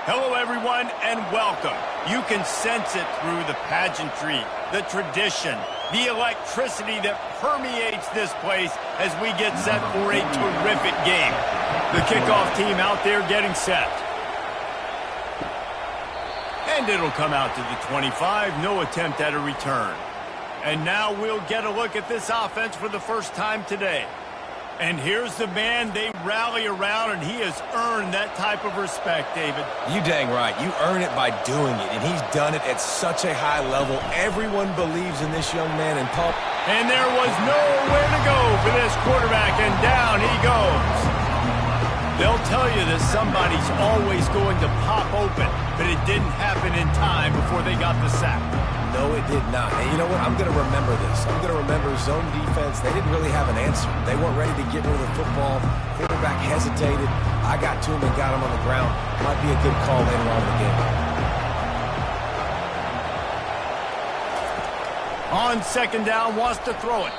Hello, everyone, and welcome. You can sense it through the pageantry, the tradition, the electricity that permeates this place as we get set for a terrific game. The kickoff team out there getting set. And it'll come out to the 25, no attempt at a return. And now we'll get a look at this offense for the first time today. And here's the man they rally around, and he has earned that type of respect, David. You dang right. You earn it by doing it, and he's done it at such a high level. Everyone believes in this young man, and Paul. And there was nowhere to go for this quarterback, and down he goes. They'll tell you that somebody's always going to pop open, but it didn't happen in time before they got the sack. No, it did not. And you know what? I'm going to remember this. I'm going to remember zone defense. They didn't really have an answer. They weren't ready to get rid of the football. Quarterback hesitated. I got to him and got him on the ground. Might be a good call later on in the game. On second down, wants to throw it.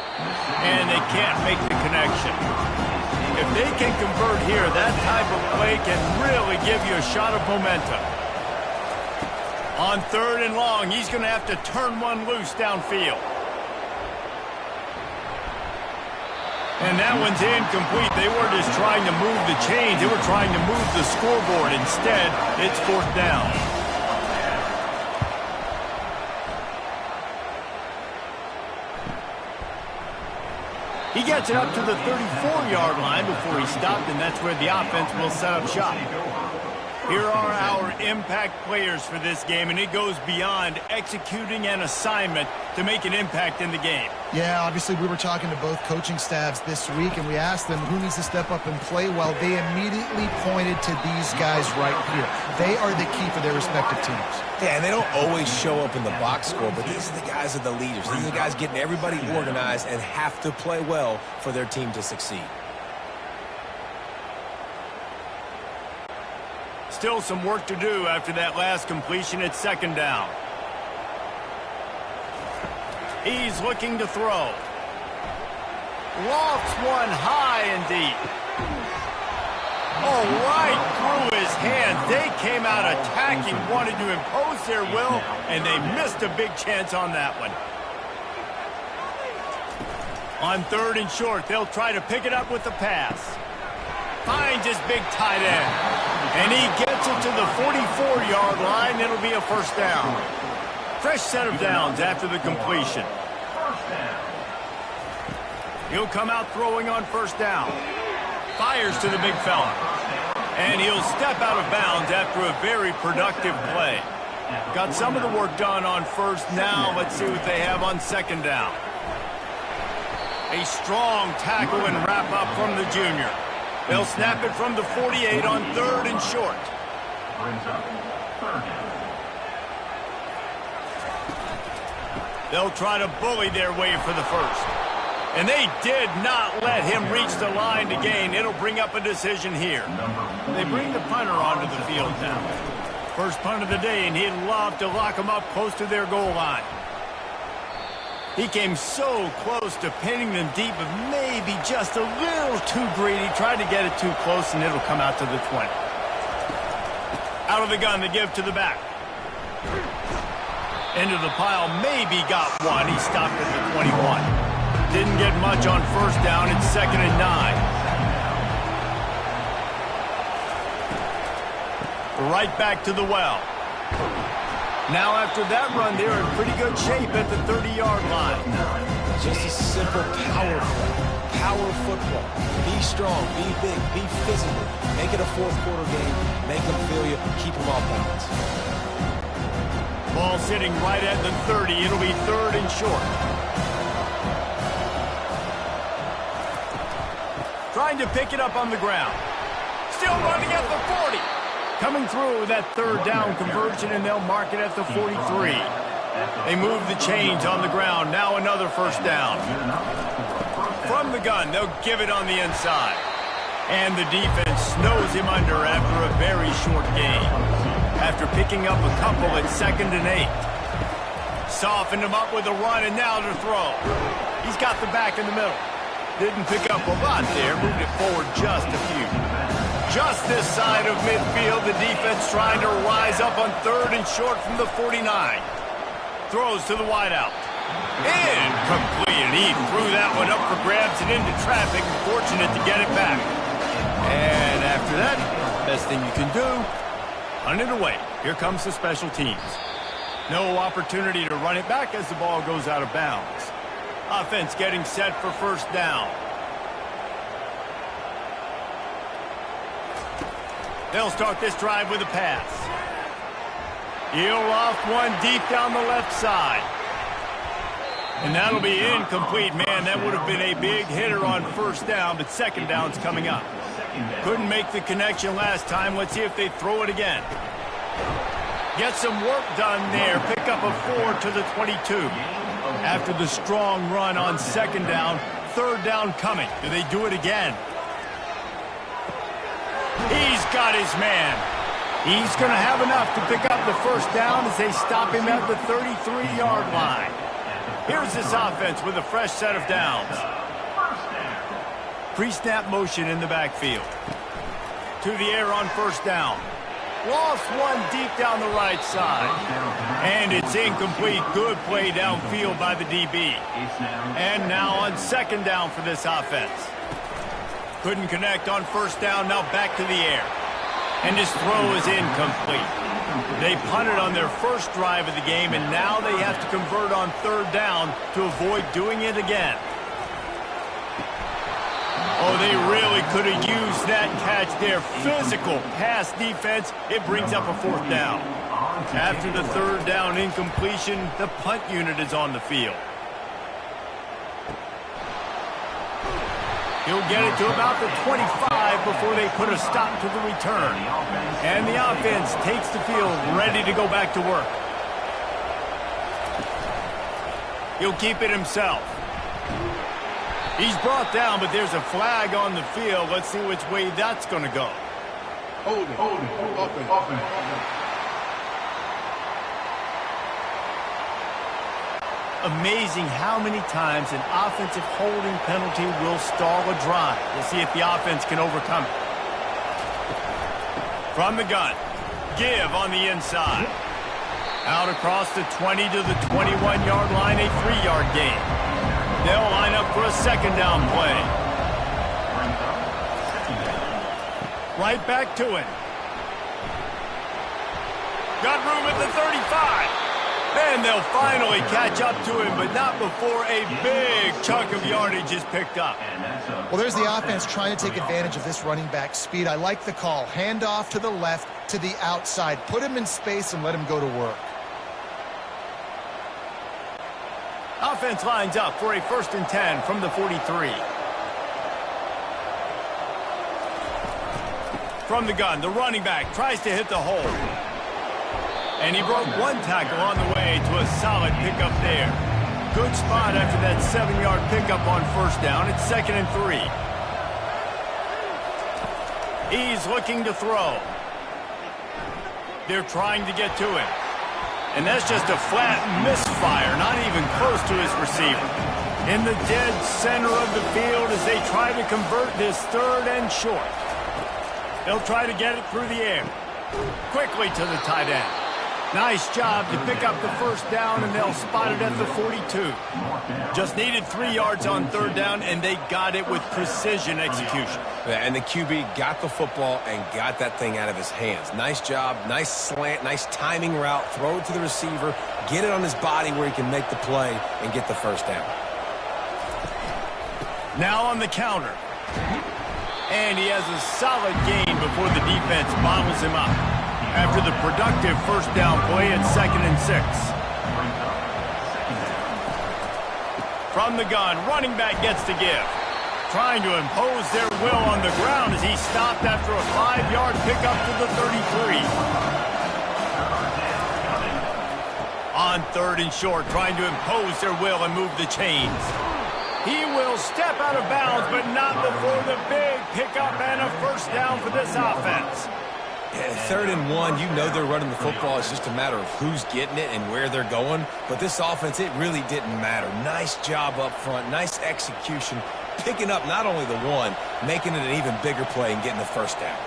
And they can't make the connection. If they can convert here, that type of play can really give you a shot of momentum. On third and long, he's going to have to turn one loose downfield. And that one's incomplete. They were just trying to move the chains. They were trying to move the scoreboard. Instead, it's fourth down. He gets it up to the 34-yard line before he stopped, and that's where the offense will set up shop. Here are our impact players for this game, and it goes beyond executing an assignment to make an impact in the game. Yeah, obviously we were talking to both coaching staffs this week, and we asked them who needs to step up and play well. They immediately pointed to these guys right here. They are the key for their respective teams. Yeah, and they don't always show up in the box score, but these are the guys that are the leaders. These are the guys getting everybody organized and have to play well for their team to succeed. Still some work to do after that last completion at second down. He's looking to throw. Lofts one high and deep. Oh, right through his hands. They came out attacking, wanted to impose their will, and they missed a big chance on that one. On third and short, they'll try to pick it up with the pass. Finds his big tight end. And he gets it to the 44-yard line. It'll be a first down. Fresh set of downs after the completion. He'll come out throwing on first down. Fires to the big fella. And he'll step out of bounds after a very productive play. Got some of the work done on first. Now let's see what they have on second down. A strong tackle and wrap up from the junior. They'll snap it from the 48 on third and short. They'll try to bully their way for the first. And they did not let him reach the line to gain. It'll bring up a decision here. They bring the punter onto the field now. First punt of the day, and he'd love to lock them up close to their goal line. He came so close to pinning them deep, but maybe just a little too greedy. Tried to get it too close, and it'll come out to the 20. Out of the gun, the give to the back. Into the pile, maybe got one. He stopped at the 21. Didn't get much on first down. It's second and 9. Right back to the well. Now after that run, they're in pretty good shape at the 30-yard line. Just a simple power play. Power football. Be strong, be big, be physical. Make it a fourth quarter game. Make them feel you. Keep them off balance. Ball sitting right at the 30. It'll be third and short. Trying to pick it up on the ground. Still running at the 40. Coming through with that third down conversion, and they'll mark it at the 43. They move the chains on the ground. Now another first down. From the gun, they'll give it on the inside. And the defense snows him under after a very short game. After picking up a couple at second and 8. Softened him up with a run, and now to throw. He's got the back in the middle. Didn't pick up a lot there. Moved it forward just a few. just this side of midfield. The defense trying to rise up on 3rd and short from the 49. Throws to the wideout. Incomplete. And he threw that one up for grabs and into traffic. Fortunate to get it back. And after that, best thing you can do, hunt it away. Here comes the special teams. No opportunity to run it back as the ball goes out of bounds. Offense getting set for first down. They'll start this drive with a pass. He'll off one deep down the left side. And that'll be incomplete. Man, that would have been a big hitter on first down, but second down's coming up. Couldn't make the connection last time. Let's see if they throw it again. Get some work done there. Pick up a 4 to the 22. After the strong run on second down, third down coming. Do they do it again? He's got his man. He's going to have enough to pick up the first down as they stop him at the 33-yard line. Here's this offense with a fresh set of downs. Pre-snap motion in the backfield. To the air on first down. Lost one deep down the right side. And it's incomplete. Good play downfield by the DB. And now on second down for this offense. Couldn't connect on first down. Now back to the air. And his throw is incomplete. They punted on their first drive of the game, and now they have to convert on third down to avoid doing it again. Oh, they really could have used that catch there. Physical pass defense. It brings up a fourth down. After the third down incompletion, the punt unit is on the field. He'll get it to about the 25 before they put a stop to the return. And the offense takes the field, ready to go back to work. He'll keep it himself. He's brought down, but there's a flag on the field. Let's see which way that's going to go. Hold it. Amazing how many times an offensive holding penalty will stall a drive. We'll see if the offense can overcome it. From the gun, give on the inside. Out across the 20 to the 21-yard line, a 3-yard gain. They'll line up for a second down play. Right back to it. Got room at the 35. And they'll finally catch up to him, but not before a big chunk of yardage is picked up. Well, there's the offense trying to take advantage of this running back speed. I like the call. Hand off to the left, to the outside. Put him in space and let him go to work. Offense lines up for a 1st and 10 from the 43. From the gun, the running back tries to hit the hole. And he broke one tackle on the way to a solid pickup there. Good spot after that 7-yard pickup on first down. It's 2nd and 3. He's looking to throw. They're trying to get to him. And that's just a flat misfire, not even close to his receiver. In the dead center of the field as they try to convert this 3rd and short. They'll try to get it through the air. Quickly to the tight end. Nice job to pick up the first down, and they'll spot it at the 42. Just needed 3 yards on third down, and they got it with precision execution. Yeah, and the QB got the football and got that thing out of his hands. Nice job, nice slant, nice timing route. Throw it to the receiver, get it on his body where he can make the play and get the first down. Now on the counter. And he has a solid gain before the defense bottles him up. After the productive first down play at 2nd and 6. From the gun, running back gets to give. Trying to impose their will on the ground as he stopped after a 5-yard pickup to the 33. On 3rd and short, trying to impose their will and move the chains. He will step out of bounds, but not before the big pickup and a first down for this offense. 3rd and 1, you know they're running the football. It's just a matter of who's getting it and where they're going. But this offense, it really didn't matter. Nice job up front, nice execution, picking up not only the one, making it an even bigger play and getting the first down.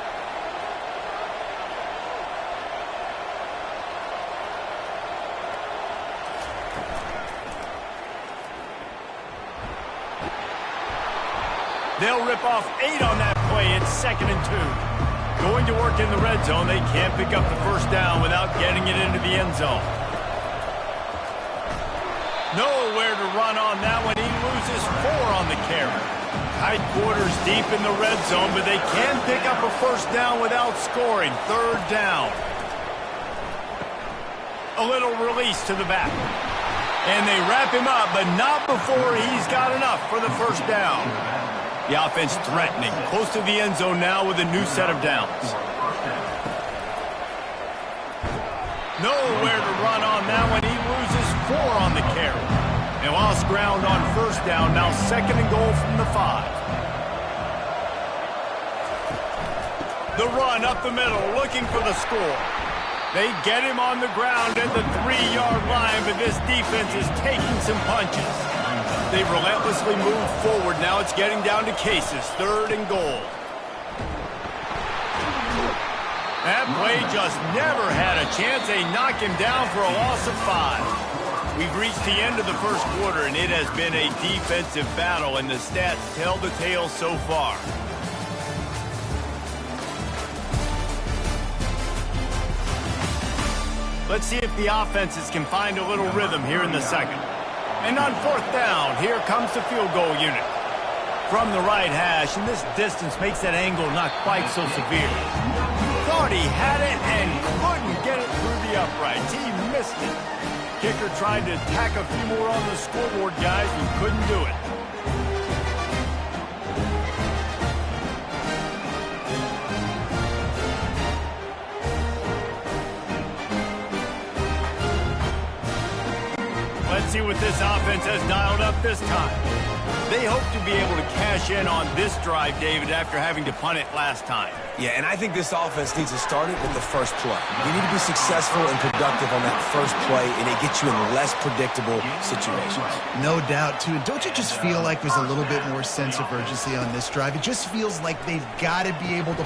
They'll rip off 8 on that play. It's 2nd and 2. Going to work in the red zone. They can't pick up the first down without getting it into the end zone. Nowhere to run on that one. He loses 4 on the carry. Tight quarters deep in the red zone, but they can pick up a first down without scoring. 3rd down. A little release to the back. And they wrap him up, but not before he's got enough for the first down. The offense threatening, close to the end zone now with a new set of downs. Nowhere to run on that one. He loses 4 on the carry. They lost ground on first down, now 2nd and goal from the 5. The run up the middle, looking for the score. They get him on the ground at the 3-yard line, but this defense is taking some punches. They've relentlessly moved forward. Now it's getting down to cases. 3rd and goal. That play just never had a chance. They knock him down for a loss of 5. We've reached the end of the first quarter, and it has been a defensive battle, and the stats tell the tale so far. Let's see if the offenses can find a little rhythm here in the second. And on 4th down, here comes the field goal unit. From the right hash, and this distance makes that angle not quite so severe. Thought he had it and couldn't get it through the uprights. He missed it. Kicker tried to tack a few more on the scoreboard, guys, and couldn't do it. Let's see what this offense has dialed up this time. They hope to be able to cash in on this drive, David, after having to punt it last time. Yeah, and I think this offense needs to start it with the first play. You need to be successful and productive on that first play, and it gets you in less predictable situations. No doubt, too. Don't you just feel like there's a little bit more sense of urgency on this drive? It just feels like they've got to be able to...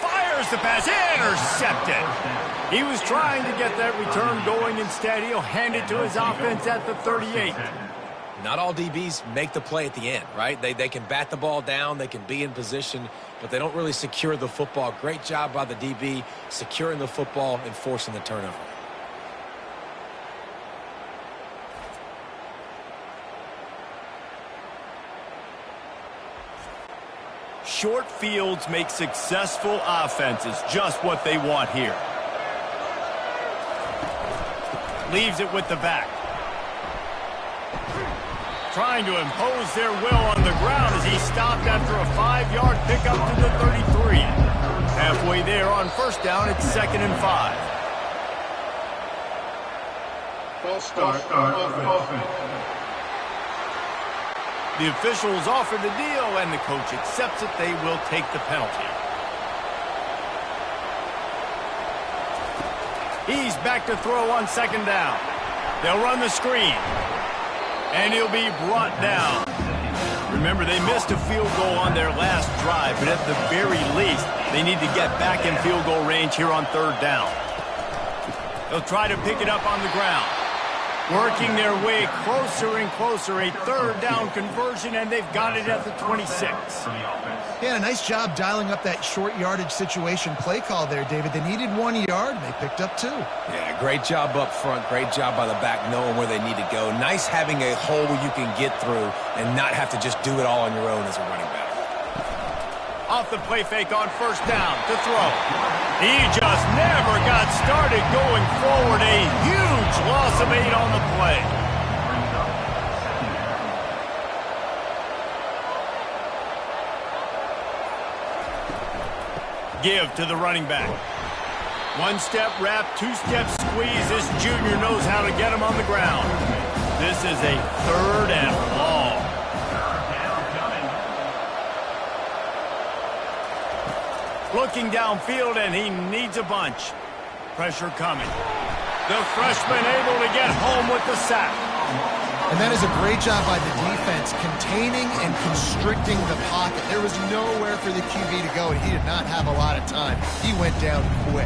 Fires the pass, intercepted. He was trying to get that return going. Instead, he'll hand it to his offense at the 38. Not all DBs make the play at the end, right? They can bat the ball down, they can be in position, but they don't really secure the football. Great job by the DB securing the football and forcing the turnover. Short fields make successful offenses just what they want here. Leaves it with the back. Trying to impose their will on the ground as he stopped after a 5-yard pickup to the 33. Halfway there on first down, it's 2nd and 5. False start. Offense. The officials offer the deal, and the coach accepts it. They will take the penalty. He's back to throw on 2nd down. They'll run the screen. And he'll be brought down. Remember, they missed a field goal on their last drive, but at the very least, they need to get back in field goal range here on 3rd down. They'll try to pick it up on the ground. Working their way closer and closer, a 3rd down conversion, and they've got it at the 26. Yeah, a nice job dialing up that short yardage situation play call there, David. They needed 1 yard, and they picked up 2. Yeah, great job up front. Great job by the back knowing where they need to go. Nice having a hole where you can get through and not have to just do it all on your own as a running back. Off the play fake on first down to throw. He just never got started going forward. A huge loss of 8 on the play. Give to the running back. 1-step wrap, 2-step squeeze. This junior knows how to get him on the ground. This is a 3rd and long. Looking downfield, and he needs a bunch. Pressure coming. The freshman able to get home with the sack. And that is a great job by the defense, containing and constricting the pocket. There was nowhere for the QB to go, and he did not have a lot of time. He went down quick.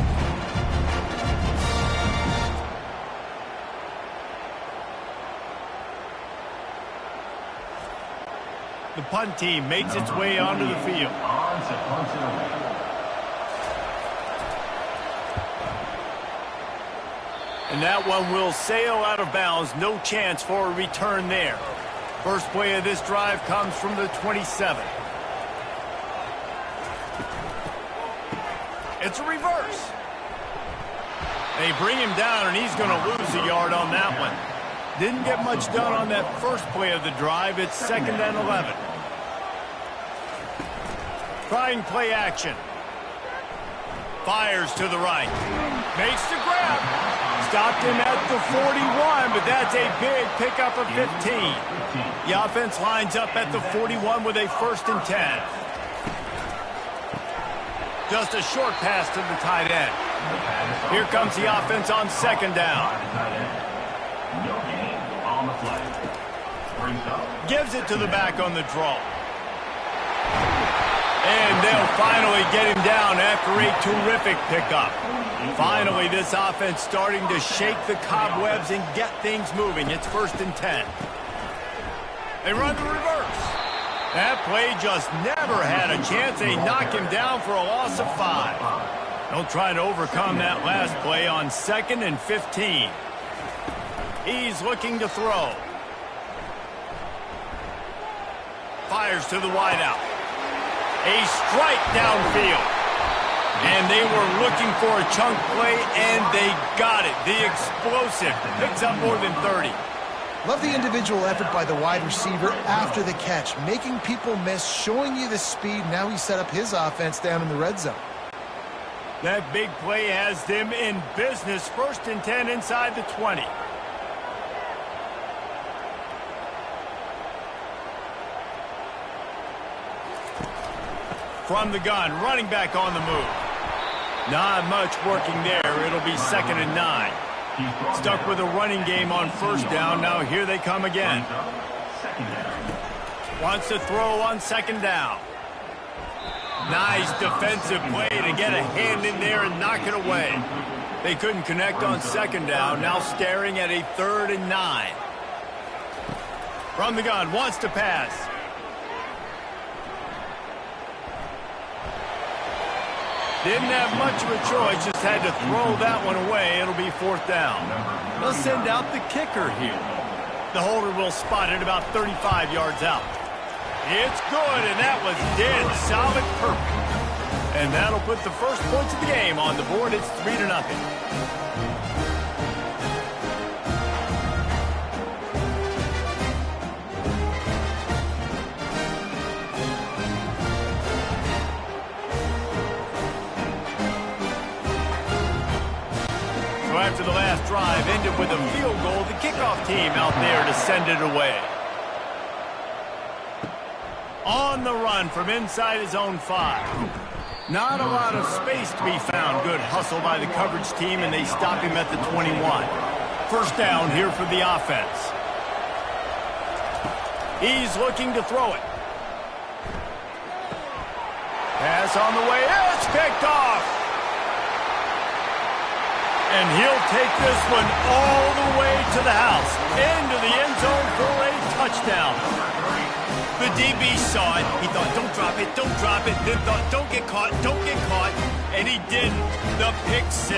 The punt team makes its way onto the field. And that one will sail out of bounds. No chance for a return there. First play of this drive comes from the 27. It's a reverse. They bring him down, and he's going to lose a yard on that one. Didn't get much done on that first play of the drive. It's 2nd and 11. Trying play action. Fires to the right. Makes the grab. Stopped him at the 41, but that's a big pickup of 15. The offense lines up at the 41 with a 1st and 10. Just a short pass to the tight end. Here comes the offense on 2nd down. Gives it to the back on the draw. And they'll finally get him down after a terrific pickup. Finally, this offense starting to shake the cobwebs and get things moving. It's 1st and 10. They run the reverse. That play just never had a chance. They knock him down for a loss of 5. They'll try to overcome that last play on 2nd and 15. He's looking to throw. Fires to the wideout. A strike downfield. And they were looking for a chunk play, and they got it. The explosive picks up more than 30. Love the individual effort by the wide receiver after the catch, making people miss, showing you the speed. Now he set up his offense down in the red zone. That big play has them in business. 1st and 10 inside the 20. From the gun, running back on the move. Not much working there. It'll be 2nd and 9. Stuck with a running game on 1st down. Now here they come again. Wants to throw on 2nd down. Nice defensive play to get a hand in there and knock it away. They couldn't connect on 2nd down. Now staring at a 3rd and 9. From the gun, wants to pass. Didn't have much of a choice, just had to throw that one away. It'll be 4th down. They'll send out the kicker here. The holder will spot it about 35 yards out. It's good, and that was dead solid perfect. And that'll put the first points of the game on the board. It's 3-0. After the last drive ended with a field goal, the kickoff team out there to send it away. On the run from inside his own 5. Not a lot of space to be found. Good hustle by the coverage team, and they stop him at the 21. 1st down here for the offense. He's looking to throw it. Pass on the way. It's picked off. And he'll take this one all the way to the house. Into the end zone for a touchdown. The DB saw it. He thought, don't drop it, don't drop it. Then thought, don't get caught, don't get caught. And he didn't. The pick 6.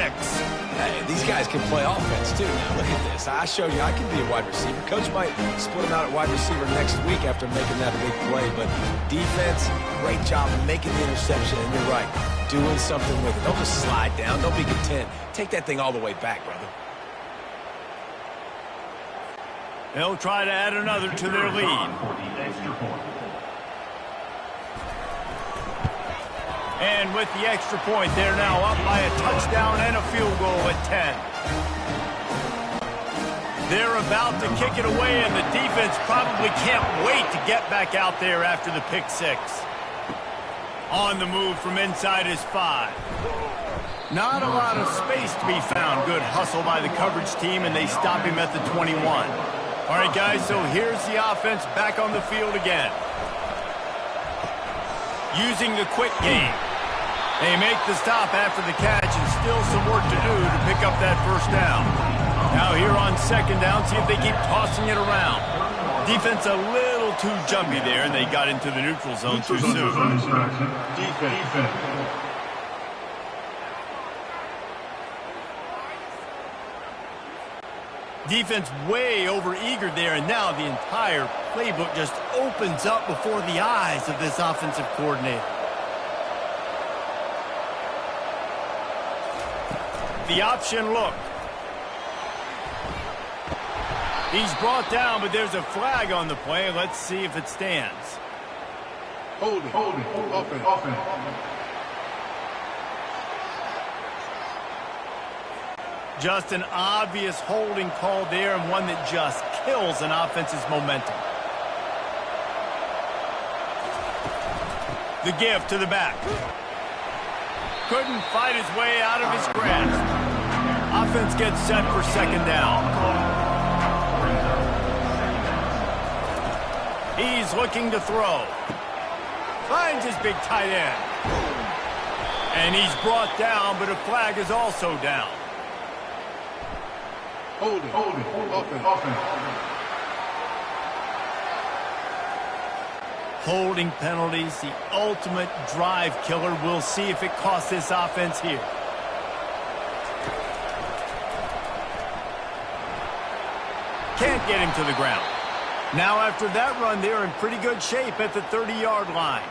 Hey, these guys can play offense, too. Now, look at this. I showed you I can be a wide receiver. Coach might split him out at wide receiver next week after making that big play. But defense, great job making the interception. And you're right, doing something with it. Don't just slide down. Don't be content. Take that thing all the way back, brother. They'll try to add another to their lead. And with the extra point, they're now up by a touchdown and a field goal at 10. They're about to kick it away, and the defense probably can't wait to get back out there after the pick 6. On the move from inside his 5. Not a lot of space to be found. Good hustle by the coverage team, and they stop him at the 21. All right, guys, so here's the offense back on the field again. Using the quick game. They make the stop after the catch, and still some work to do to pick up that 1st down. Now here on 2nd down, see if they keep tossing it around. Defense a little too jumpy there, and they got into the neutral zone too soon. Defense. Defense way over-eager there, and now the entire playbook just opens up before the eyes of this offensive coordinator. The option look. He's brought down, but there's a flag on the play. Let's see if it stands. Holding. Offense. Just an obvious holding call there, and one that just kills an offense's momentum. The give to the back. Couldn't fight his way out of his grasp. Offense gets set for second down. He's looking to throw. Finds his big tight end. And he's brought down, but a flag is also down. Holding. Offense. Holding penalties, the ultimate drive killer. We'll see if it costs this offense here. Can't get him to the ground. Now after that run, they're in pretty good shape at the 30-yard line.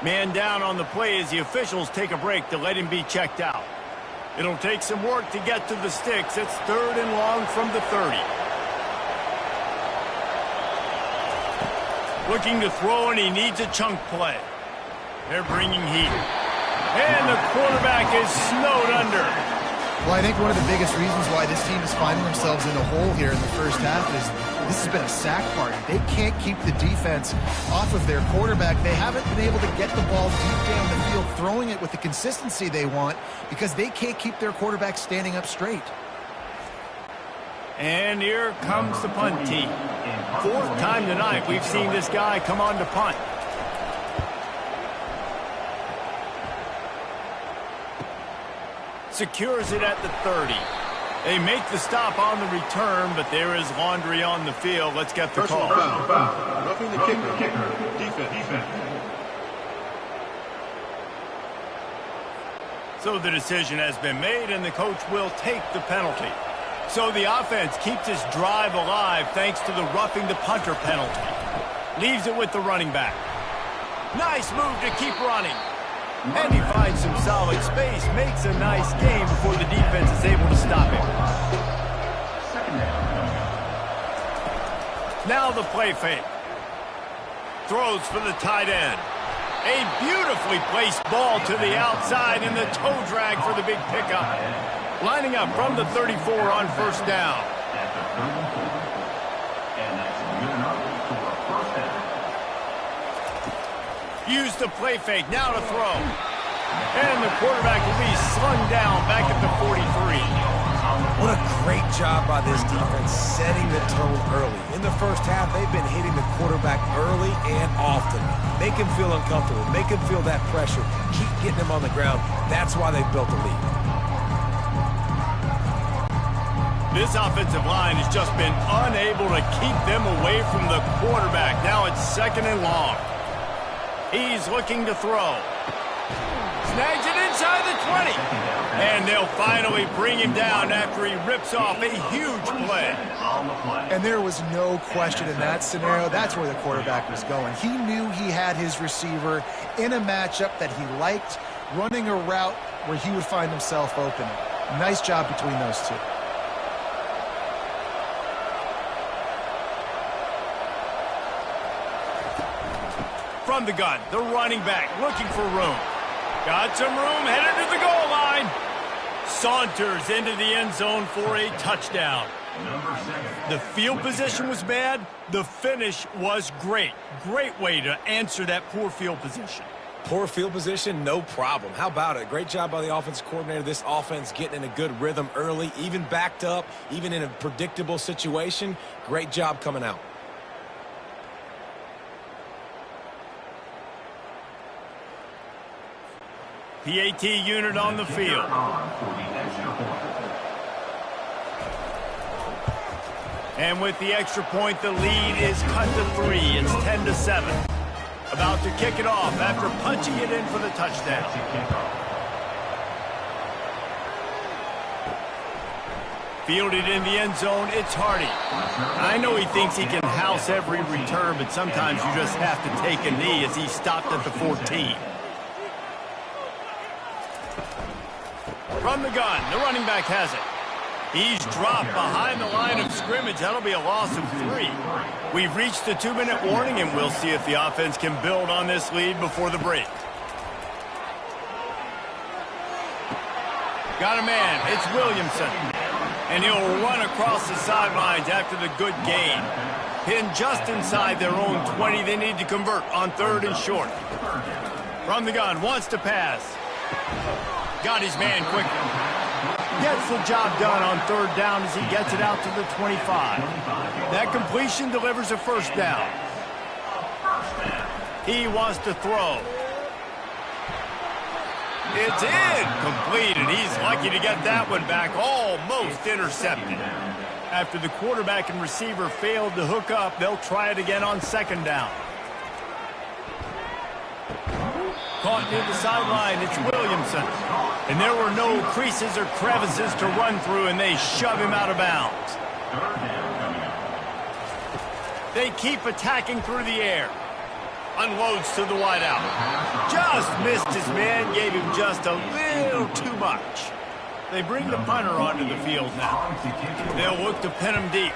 Man down on the play as the officials take a break to let him be checked out. It'll take some work to get to the sticks. It's 3rd and long from the 30. Looking to throw, and he needs a chunk play. They're bringing heat. And the quarterback is snowed under. Well, I think one of the biggest reasons why this team is finding themselves in a hole here in the first half is this has been a sack party. They can't keep the defense off of their quarterback. They haven't been able to get the ball deep down the field, throwing it with the consistency they want because they can't keep their quarterback standing up straight. And here comes the punt team. 4th time tonight we've seen this guy come on to punt. Secures it at the 30. They make the stop on the return, but there is laundry on the field. Let's get the call. Roughing the kicker. Defense. So the decision has been made, and the coach will take the penalty. So the offense keeps this drive alive thanks to the roughing the punter penalty. Leaves it with the running back. Nice move to keep running. And he finds some solid space, makes a nice game before the defense is able to stop him. Now the play fake. Throws for the tight end. A beautifully placed ball to the outside, and the toe drag for the big pickup. Lining up from the 34 on 1st down. Use the play fake, now to throw. And the quarterback will be slung down back at the 43. What a great job by this defense setting the tone early. In the first half, they've been hitting the quarterback early and often. Make him feel uncomfortable. Make him feel that pressure. Keep getting him on the ground. That's why they've built a lead. This offensive line has just been unable to keep them away from the quarterback. Now it's 2nd and long. He's looking to throw. Snags it inside the 20. And they'll finally bring him down after he rips off a huge play. And there was no question in that scenario. That's where the quarterback was going. He knew he had his receiver in a matchup that he liked, running a route where he would find himself open. Nice job between those two. From the gun, the running back looking for room. Got some room, headed to the goal line. Saunters into the end zone for a touchdown. The field position was bad. The finish was great. Great way to answer that poor field position. Poor field position, no problem. How about it? Great job by the offense coordinator. This offense getting in a good rhythm early, even backed up, even in a predictable situation. Great job coming out. PAT unit on the field. And with the extra point, the lead is cut to 3. It's 10-7. About to kick it off after punching it in for the touchdown. Fielded in the end zone, it's Hardy. I know he thinks he can house every return, but sometimes you just have to take a knee as he stopped at the 14. From the gun, the running back has it. He's dropped behind the line of scrimmage. That'll be a loss of 3. We've reached the 2-minute warning, and we'll see if the offense can build on this lead before the break. Got a man. It's Williamson. And he'll run across the sidelines after the good gain. Pinned just inside their own 20. They need to convert on 3rd and short. From the gun, wants to pass. Got his man quickly. Gets the job done on 3rd down as he gets it out to the 25. That completion delivers a 1st down. He wants to throw. It's in. Completed. He's lucky to get that one back. Almost intercepted. After the quarterback and receiver failed to hook up, they'll try it again on 2nd down. Caught near the sideline, it's Williamson. And there were no creases or crevices to run through, and they shove him out of bounds. They keep attacking through the air. Unloads to the wideout. Just missed his man, gave him just a little too much. They bring the punter onto the field now. They'll look to pin him deep.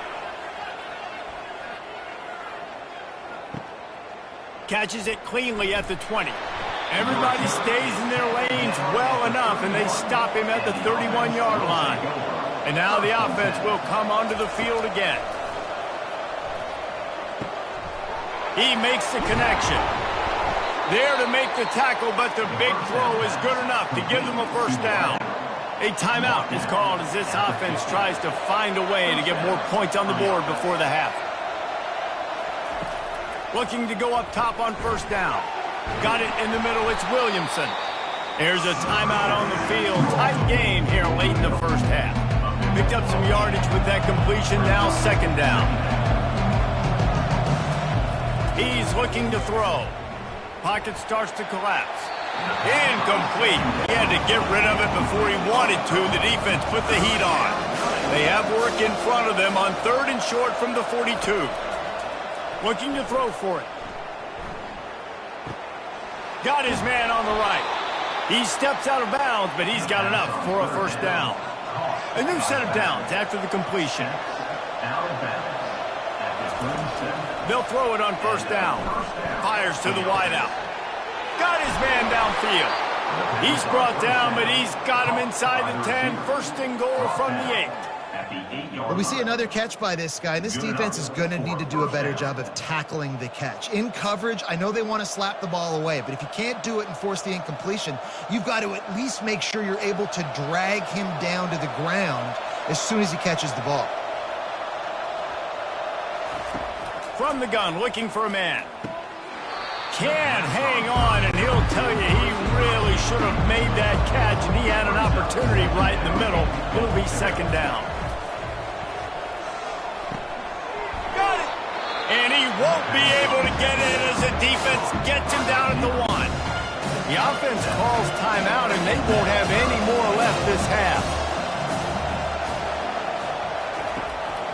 Catches it cleanly at the 20. Everybody stays in their lanes well enough, and they stop him at the 31-yard line. And now the offense will come onto the field again. He makes the connection. There to make the tackle, but the big throw is good enough to give them a 1st down. A timeout is called as this offense tries to find a way to get more points on the board before the half. Looking to go up top on 1st down. Got it in the middle, it's Williamson. There's a timeout on the field. Tight game here late in the 1st half. Picked up some yardage with that completion, now 2nd down. He's looking to throw. Pocket starts to collapse. Incomplete. He had to get rid of it before he wanted to. The defense put the heat on. They have work in front of them on 3rd and short from the 42. Looking to throw for it. Got his man on the right. He steps out of bounds, but he's got enough for a 1st down. A new set of downs after the completion. They'll throw it on 1st down. Fires to the wideout. Got his man downfield. He's brought down, but he's got him inside the 10. 1st and goal from the 8. Well, we see another catch by this guy. This defense is going to need to do a better job of tackling the catch. In coverage, I know they want to slap the ball away, but if you can't do it and force the incompletion, you've got to at least make sure you're able to drag him down to the ground as soon as he catches the ball. From the gun, looking for a man. Can't hang on, and he'll tell you he really should have made that catch, and he had an opportunity right in the middle. It'll be 2nd down. Got it! And he won't be able to get in as the defense gets him down at the 1. The offense calls timeout, and they won't have any more left this half.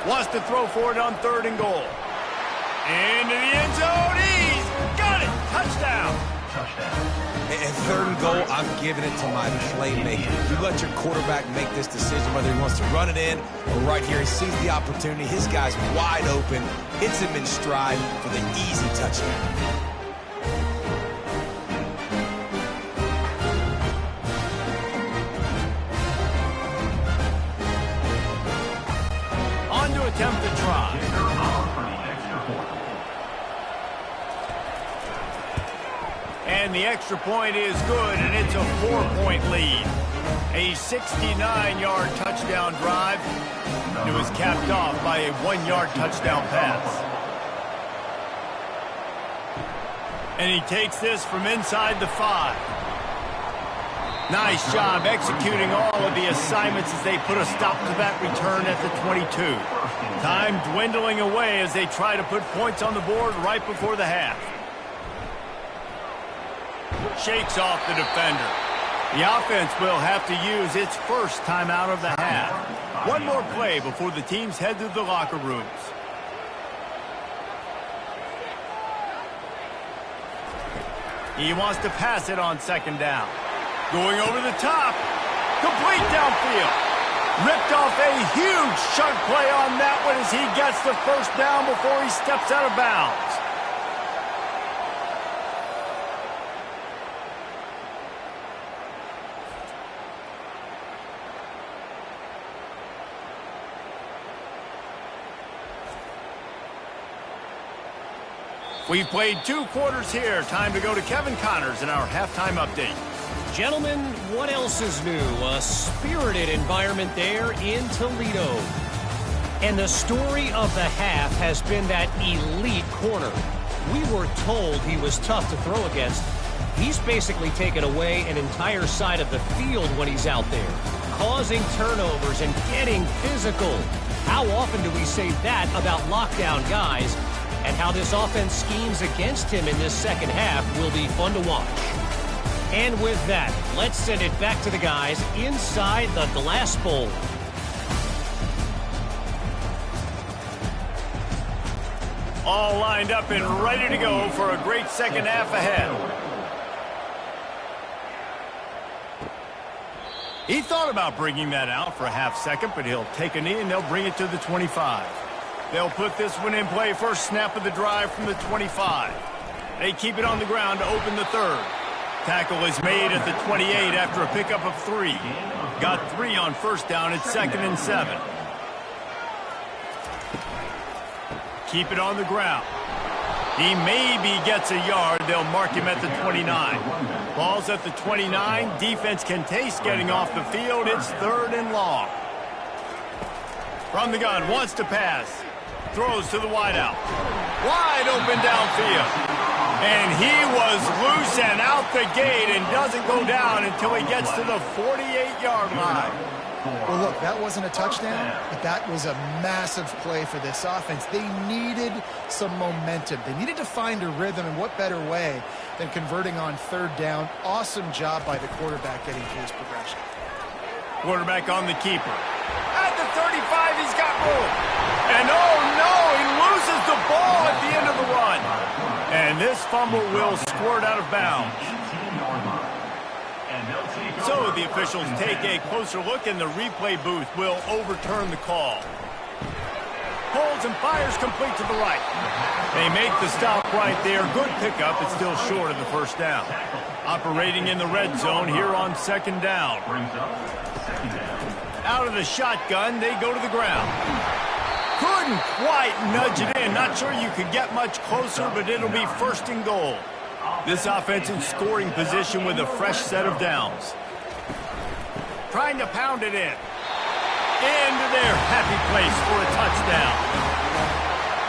Wants to throw for it on 3rd and goal. Into the end zone. He's got it. Touchdown. And 3rd and goal, I'm giving it to my playmaker. You let your quarterback make this decision whether he wants to run it in or right here. He sees the opportunity. His guy's wide open. Hits him in stride for the easy touchdown. On to attempt the try. And the extra point is good, and it's a 4-point lead. A 69-yard touchdown drive. It was capped off by a 1-yard touchdown pass. And he takes this from inside the 5. Nice job executing all of the assignments as they put a stop to that return at the 22. Time dwindling away as they try to put points on the board right before the half. Shakes off the defender. The offense will have to use its first timeout of the half. One more play before the teams head to the locker rooms. He wants to pass it on second down. Going over the top. Complete downfield. Ripped off a huge chunk play on that one as he gets the first down before he steps out of bounds. We've played 2 quarters here. Time to go to Kevin Connors in our halftime update. Gentlemen, what else is new? A spirited environment there in Toledo. And the story of the half has been that elite corner. We were told he was tough to throw against. He's basically taken away an entire side of the field when he's out there, causing turnovers and getting physical. How often do we say that about lockdown guys? And how this offense schemes against him in this second half will be fun to watch. And with that, let's send it back to the guys inside the glass bowl. All lined up and ready to go for a great second half ahead. He thought about bringing that out for a half second, but he'll take a knee and they'll bring it to the 25. They'll put this one in play. First snap of the drive from the 25. They keep it on the ground to open the third. Tackle is made at the 28 after a pickup of 3. Got 3 on first down. It's 2nd and 7. Keep it on the ground. He maybe gets a yard. They'll mark him at the 29. Ball's at the 29. Defense can taste getting off the field. It's 3rd and long. From the gun, wants to pass. Throws to the wideout. Wide open downfield. And he was loose and out the gate and doesn't go down until he gets to the 48-yard line. Well, look, that wasn't a touchdown, but that was a massive play for this offense. They needed some momentum. They needed to find a rhythm, and what better way than converting on 3rd down. Awesome job by the quarterback getting to his progression. Quarterback on the keeper. At the 35, he's got room. And oh no, he loses the ball at the end of the run. And this fumble will squirt out of bounds. So the officials take a closer look and the replay booth will overturn the call. Holds and fires complete to the right. They make the stop right there. Good pickup. It's still short of the first down. Operating in the red zone here on 2nd down. Out of the shotgun, they go to the ground. Couldn't quite nudge it in. Not sure you could get much closer, but it'll be 1st and goal. This offense in scoring position with a fresh set of downs. Trying to pound it in. Into their happy place for a touchdown.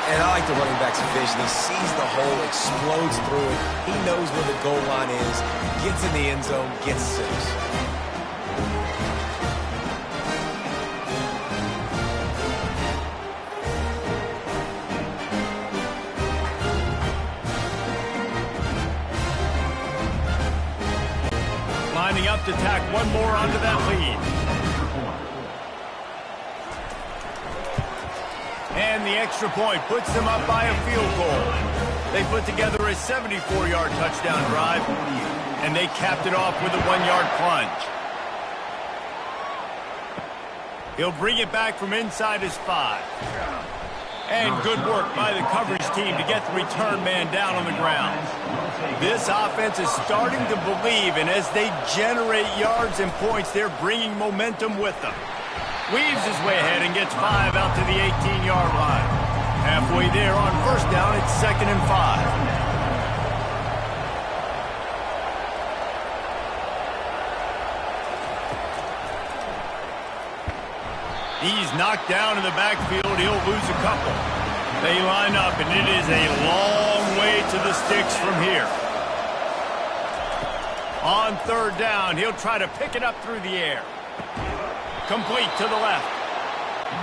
And I like the running back's vision. He sees the hole, explodes through it. He knows where the goal line is, gets in the end zone, gets 6. Lining up to tack one more onto that lead. And the extra point puts them up by a field goal. They put together a 74-yard touchdown drive, and they capped it off with a 1-yard plunge. He'll bring it back from inside his 5. And good work by the coverage team to get the return man down on the ground. This offense is starting to believe, and as they generate yards and points, they're bringing momentum with them. Weaves his way ahead and gets 5 out to the 18-yard line. Halfway there on first down, it's 2nd and 5. He's knocked down in the backfield. He'll lose a couple. They line up, and it is a long way to the sticks from here. On third down, he'll try to pick it up through the air. Complete to the left.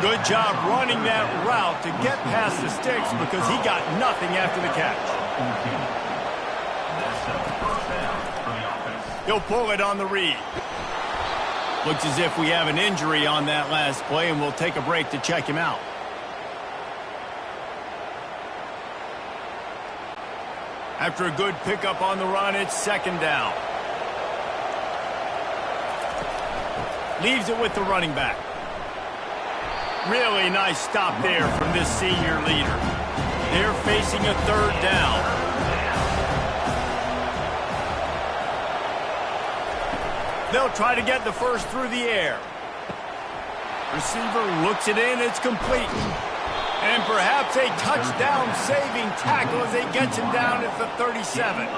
Good job running that route to get past the sticks because he got nothing after the catch. He'll pull it on the read. Looks as if we have an injury on that last play, and we'll take a break to check him out. After a good pickup on the run, it's second down. Leaves it with the running back. Really nice stop there from this senior leader. They're facing a third down. They'll try to get the first through the air. Receiver looks it in. It's complete. And perhaps a touchdown-saving tackle as they get him down at the 37.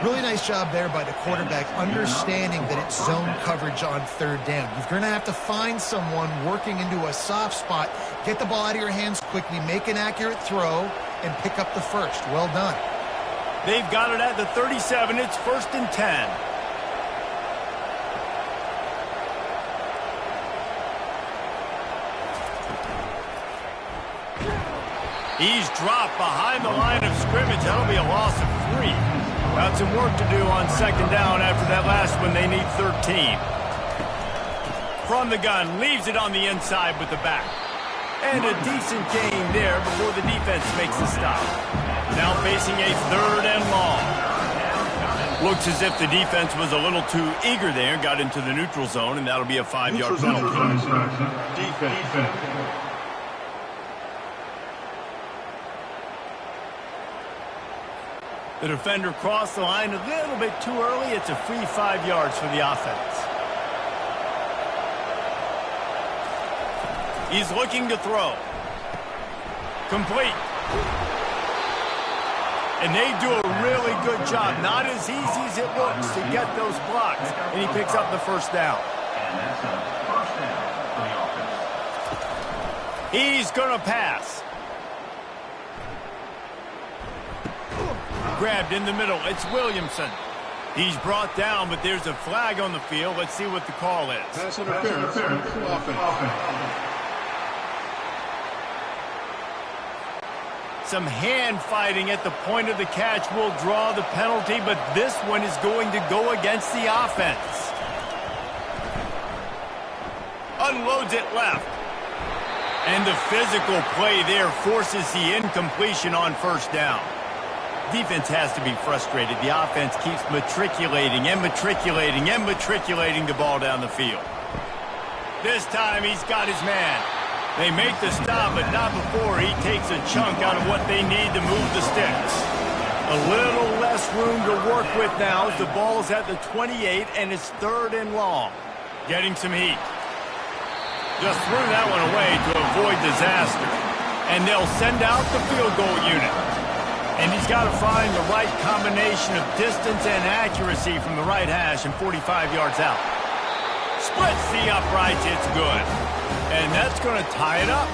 Really nice job there by the quarterback, understanding that it's zone coverage on third down. You're going to have to find someone working into a soft spot, get the ball out of your hands quickly, make an accurate throw, and pick up the first. Well done. They've got it at the 37. It's 1st and 10. He's dropped behind the line of scrimmage. That'll be a loss of 3. Got some work to do on second down after that last one. They need 13. From the gun, leaves it on the inside with the back. And a decent gain there before the defense makes the stop. Now facing a third and long. Looks as if the defense was a little too eager there. Got into the neutral zone, and that'll be a 5-yard penalty. Defense. The defender crossed the line a little bit too early. It's a free 5 yards for the offense. He's looking to throw. Complete. And they do a really good job. Not as easy as it looks to get those blocks. And he picks up the first down. And that's a first down for the offense. He's going to pass. Grabbed in the middle. It's Williamson. He's brought down, but there's a flag on the field. Let's see what the call is. Pass interference. Offense. Some hand fighting at the point of the catch will draw the penalty, but this one is going to go against the offense. Unloads it left. And the physical play there forces the incompletion on first down. Defense has to be frustrated. The offense keeps matriculating the ball down the field. This time he's got his man. They make the stop, but not before he takes a chunk out of what they need to move the sticks. A little less room to work with now as the ball's at the 28 and it's third and long. Getting some heat. Just threw that one away to avoid disaster. And they'll send out the field goal unit. And he's got to find the right combination of distance and accuracy from the right hash and 45 yards out. Splits the uprights, it's good. And that's going to tie it up.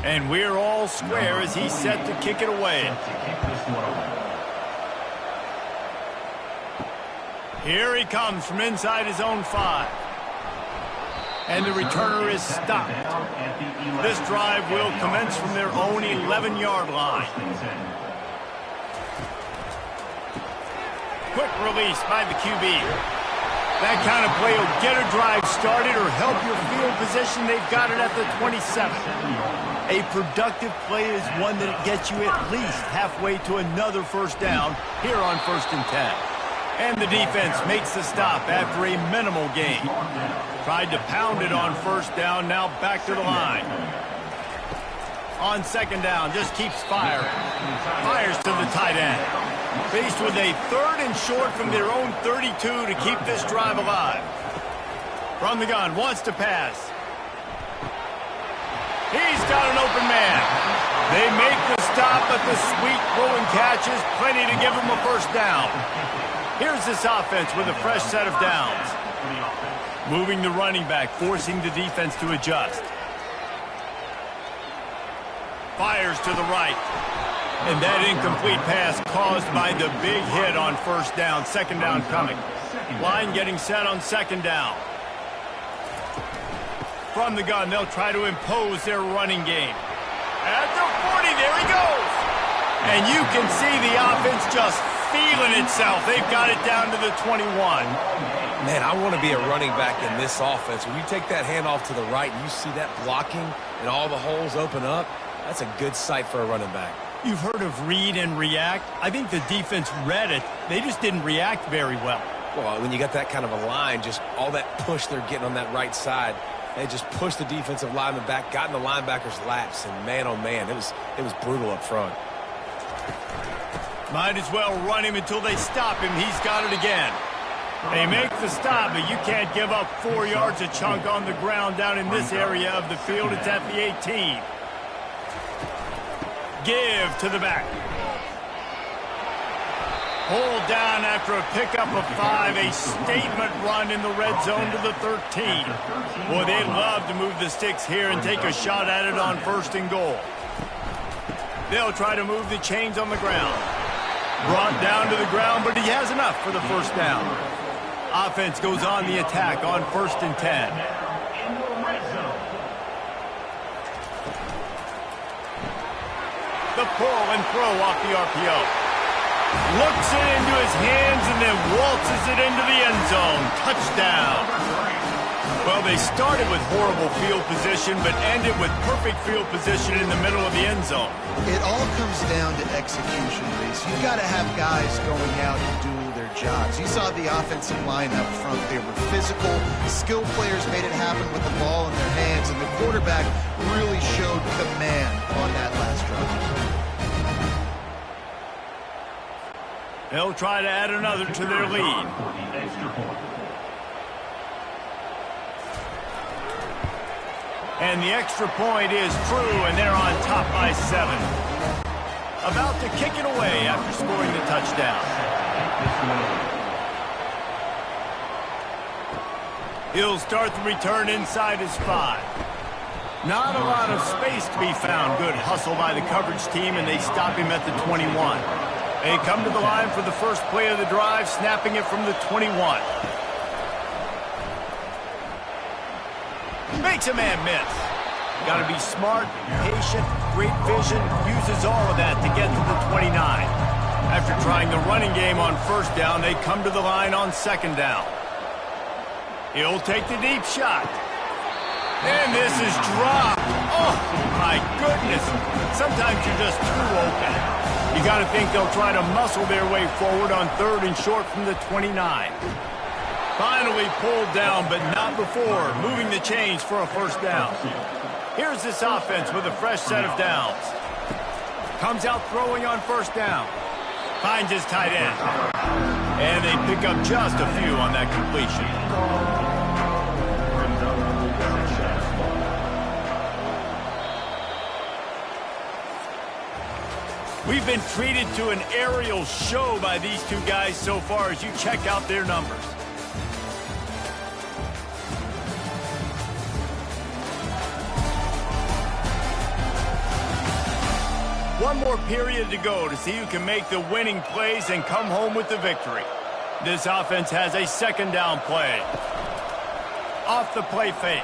And we're all square as he's set to kick it away. Here he comes from inside his own 5. And the returner is stopped. This drive will commence from their own 11-yard line. Quick release by the QB. That kind of play will get a drive started or help your field position. They've got it at the 27. A productive play is one that gets you at least halfway to another first down here on 1st and 10. And the defense makes the stop after a minimal gain. Tried to pound it on first down, now back to the line. On second down, just keeps firing. Fires to the tight end. Faced with a third and short from their own 32 to keep this drive alive. From the gun, wants to pass. He's got an open man. They make the stop, but the sweet throwing catch is plenty to give him a first down. Here's this offense with a fresh set of downs. Moving the running back, forcing the defense to adjust. Fires to the right. And that incomplete pass caused by the big hit on first down. Second down coming. Line getting set on second down. From the gun, they'll try to impose their running game. At the 40, there he goes. And you can see the offense just feeling itself. They've got it down to the 21. Man, I want to be a running back in this offense. When you take that handoff to the right and you see that blocking and all the holes open up, that's a good sight for a running back. You've heard of read and react. I think the defense read it. They just didn't react very well. Well, when you got that kind of a line, just all that push they're getting on that right side, they just pushed the defensive lineman back, got in the linebacker's laps, and man, oh man, it was brutal up front. Might as well run him until they stop him. He's got it again. They make the stop, but you can't give up 4 yards a chunk on the ground down in this area of the field. It's at the 18. Give to the back. Hold down after a pickup of 5. A statement run in the red zone to the 13. Boy, they love to move the sticks here and take a shot at it on first and goal. They'll try to move the chains on the ground. Brought down to the ground, but he has enough for the first down. Offense goes on the attack on first and 10. The pull and throw off the RPO. Looks it into his hands and then waltzes it into the end zone. Touchdown. Well, they started with horrible field position, but ended with perfect field position in the middle of the end zone. It all comes down to execution, Reese. You've got to have guys going out and doing their jobs. You saw the offensive line up front. They were physical. Skilled players made it happen with the ball in their hands, and the quarterback really showed command on that last drive. They'll try to add another to their lead. And the extra point is true, and they're on top by 7. About to kick it away after scoring the touchdown. He'll start the return inside his 5. Not a lot of space to be found. Good hustle by the coverage team, and they stop him at the 21. They come to the line for the first play of the drive, snapping it from the 21. Makes a man miss. Got to be smart, patient, great vision, uses all of that to get to the 29. After trying the running game on first down, they come to the line on second down. He'll take the deep shot. And this is dropped. Oh, my goodness. Sometimes you're just too open. You got to think they'll try to muscle their way forward on third and short from the 29. Finally pulled down, but not before moving the chains for a first down. Here's this offense with a fresh set of downs. Comes out throwing on first down. Finds his tight end. And they pick up just a few on that completion. We've been treated to an aerial show by these two guys so far as you check out their numbers. One more period to go to see who can make the winning plays and come home with the victory. This offense has a second down play. Off the play fake.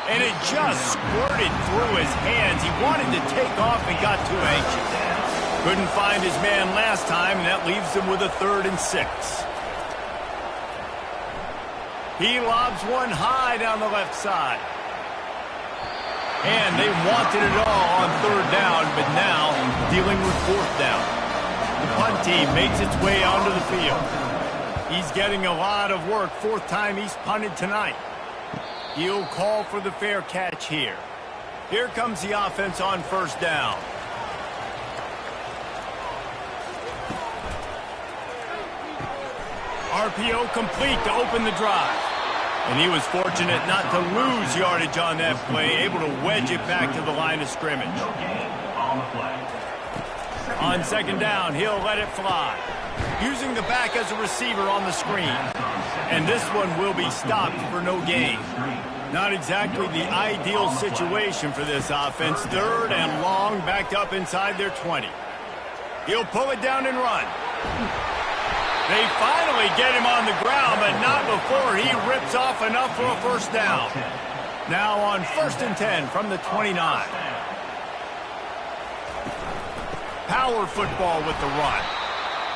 And it just squirted through his hands. He wanted to take off and got too anxious. Couldn't find his man last time, and that leaves him with a 3rd and 6. He lobs one high down the left side. And they wanted it all on third down, but now dealing with fourth down. The punt team makes its way onto the field. He's getting a lot of work. 4th time he's punted tonight. He'll call for the fair catch here. Here comes the offense on first down. RPO complete to open the drive. And he was fortunate not to lose yardage on that play, able to wedge it back to the line of scrimmage. On second down, he'll let it fly. Using the back as a receiver on the screen. And this one will be stopped for no gain. Not exactly the ideal situation for this offense. Third and long, backed up inside their 20. He'll pull it down and run. They finally get him on the ground, but not before he rips off enough for a first down. Now on 1st and 10 from the 29. Power football with the run.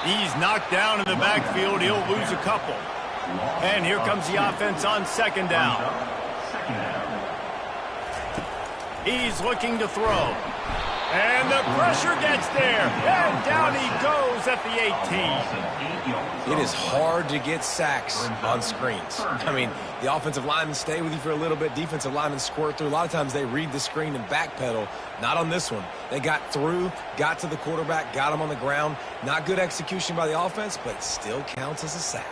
He's knocked down in the backfield. He'll lose a couple. And here comes the offense on second down. He's looking to throw. And the pressure gets there. And down he goes at the 18. It is hard to get sacks on screens. I mean, the offensive linemen stay with you for a little bit. Defensive linemen squirt through. A lot of times they read the screen and backpedal. Not on this one. They got through, got to the quarterback, got him on the ground. Not good execution by the offense, but it still counts as a sack.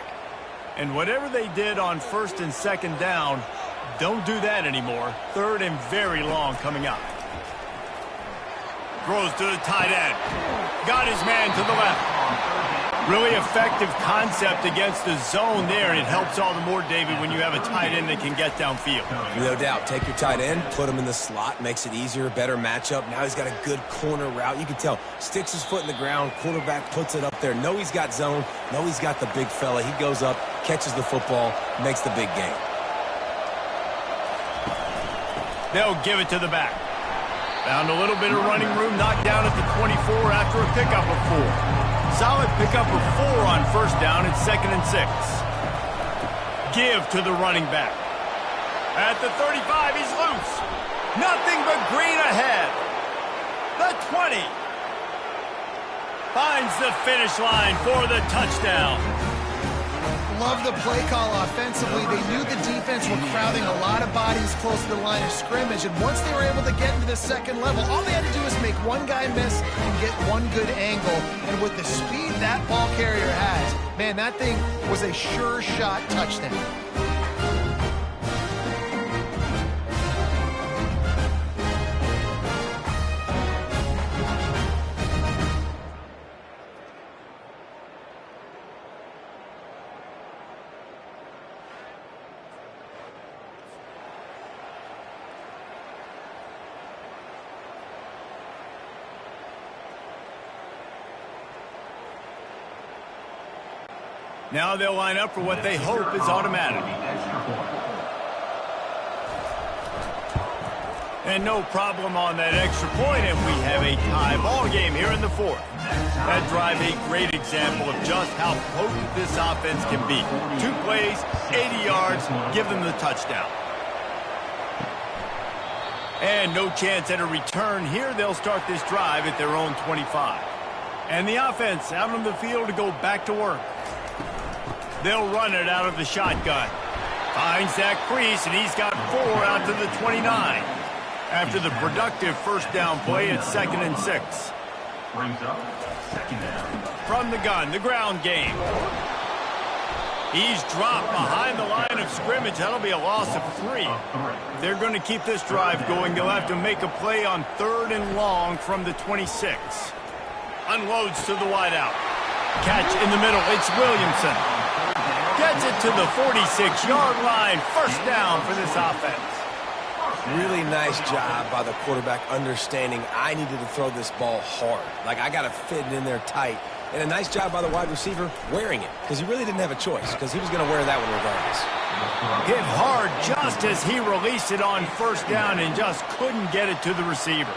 And whatever they did on 1st and 2nd down, don't do that anymore. 3rd and very long coming up. Throws to the tight end. Got his man to the left. Really effective concept against the zone there, and it helps all the more, David, when you have a tight end that can get downfield. No doubt. Take your tight end, put him in the slot, makes it easier, better matchup. Now he's got a good corner route. You can tell, sticks his foot in the ground, quarterback puts it up there. Know he's got zone, know he's got the big fella. He goes up, catches the football, makes the big game. They'll give it to the back. Found a little bit of running room, knocked down at the 24 after a pickup of 4. Solid pickup of 4 on 1st down. It's 2nd and 6. Give to the running back. At the 35, he's loose. Nothing but green ahead. The 20. Finds the finish line for the touchdown. Love the play call offensively. They knew the defense were crowding a lot of bodies close to the line of scrimmage, and once they were able to get into the second level, all they had to do was make one guy miss and get one good angle. And with the speed that ball carrier has, man, that thing was a sure shot touchdown. Now they'll line up for what they hope is automatic. And no problem on that extra point, and we have a tie ball game here in the 4th. That drive a great example of just how potent this offense can be. 2 plays, 80 yards, give them the touchdown. And no chance at a return here. They'll start this drive at their own 25. And the offense out on the field to go back to work. They'll run it out of the shotgun. Finds that crease, and he's got 4 out to the 29. After the productive first down play, it's 2nd and 6. Brings up 2nd down. From the gun, the ground game. He's dropped behind the line of scrimmage. That'll be a loss of 3. If they're going to keep this drive going, they'll have to make a play on 3rd and long from the 26. Unloads to the wideout. Catch in the middle. It's Williamson. Gets it to the 46-yard line. First down for this offense. Really nice job by the quarterback understanding I needed to throw this ball hard. Like, I got to fit it in there tight. And a nice job by the wide receiver wearing it, because he really didn't have a choice, because he was going to wear that one regardless. Hit hard just as he released it on 1st down and just couldn't get it to the receiver.